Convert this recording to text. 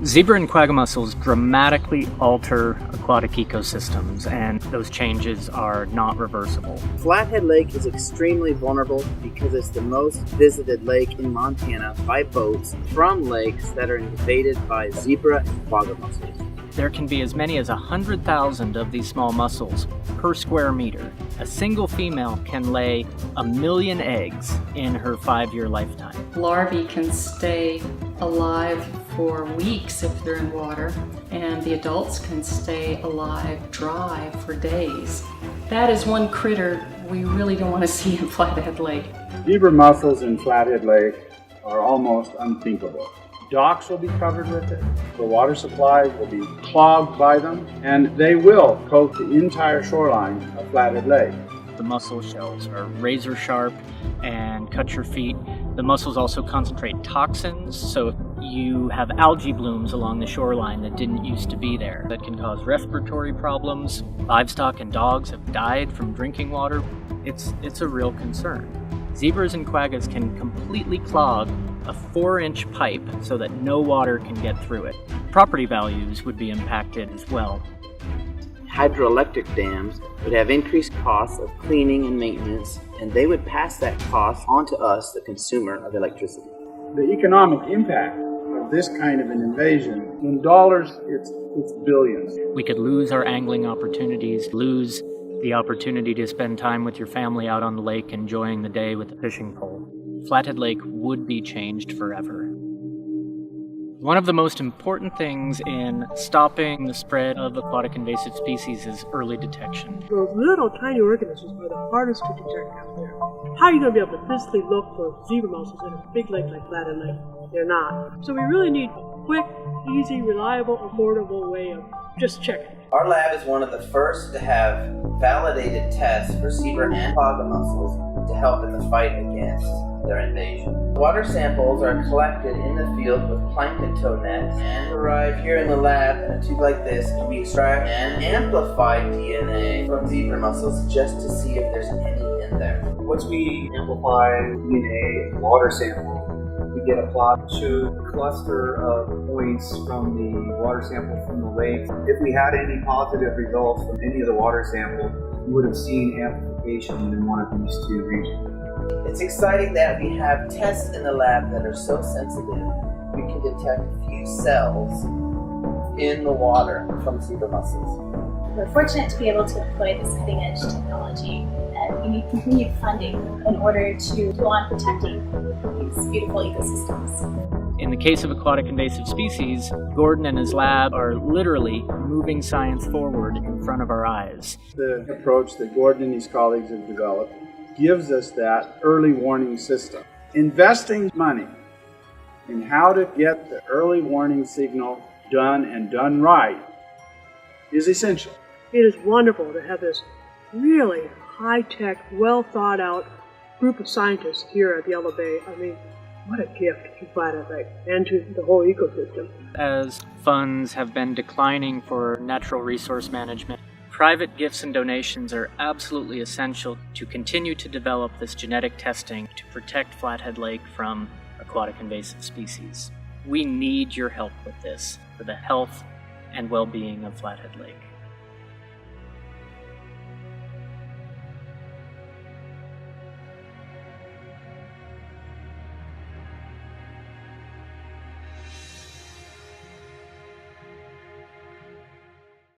Zebra and quagga mussels dramatically alter aquatic ecosystems, and those changes are not reversible. Flathead Lake is extremely vulnerable because it's the most visited lake in Montana by boats from lakes that are invaded by zebra and quagga mussels. There can be as many as 100,000 of these small mussels per square meter. A single female can lay 1 million eggs in her 5-year lifetime. Larvae can stay alive for weeks if they're in water, and the adults can stay alive dry for days. That is one critter we really don't want to see in Flathead Lake. Zebra mussels in Flathead Lake are almost unthinkable. Docks will be covered with it, the water supply will be clogged by them, and they will coat the entire shoreline of Flathead Lake. The mussel shells are razor sharp and cut your feet. The mussels also concentrate toxins, so if you have algae blooms along the shoreline that didn't used to be there, that can cause respiratory problems. Livestock and dogs have died from drinking water. It's a real concern. Zebras and quaggas can completely clog a 4-inch pipe so that no water can get through it. Property values would be impacted as well. Hydroelectric dams would have increased costs of cleaning and maintenance, and they would pass that cost on to us, the consumer of electricity. The economic impact of this kind of an invasion, in dollars, it's billions. We could lose our angling opportunities, lose the opportunity to spend time with your family out on the lake enjoying the day with a fishing pole. Flathead Lake would be changed forever. One of the most important things in stopping the spread of aquatic invasive species is early detection. Those little tiny organisms are the hardest to detect out there. How are you going to be able to physically look for zebra mussels in a big lake like Flathead Lake? They're not. So we really need a quick, easy, reliable, affordable way of just checking. Our lab is one of the first to have validated tests for zebra and quagga mussels to help in the fight against their invasion. Water samples are collected in the field with plankton tow nets and arrive here in the lab in a tube like this, and we extract and amplify DNA from zebra mussels just to see if there's any in there. Once we amplify DNA in water sample, we get a plot to show a cluster of points from the water sample from the lake. If we had any positive results from any of the water samples, we would have seen amplification in one of these two regions. It's exciting that we have tests in the lab that are so sensitive, we can detect a few cells in the water from zebra mussels. We're fortunate to be able to employ this cutting-edge technology, and we need continued funding in order to go on protecting these beautiful ecosystems. In the case of aquatic invasive species, Gordon and his lab are literally moving science forward in front of our eyes. The approach that Gordon and his colleagues have developed gives us that early warning system. Investing money in how to get the early warning signal done and done right is essential. It is wonderful to have this really high-tech, well-thought-out group of scientists here at Yellow Bay. I mean, what a gift to Flathead Lake and to the whole ecosystem. As funds have been declining for natural resource management, private gifts and donations are absolutely essential to continue to develop this genetic testing to protect Flathead Lake from aquatic invasive species. We need your help with this for the health and well-being of Flathead Lake.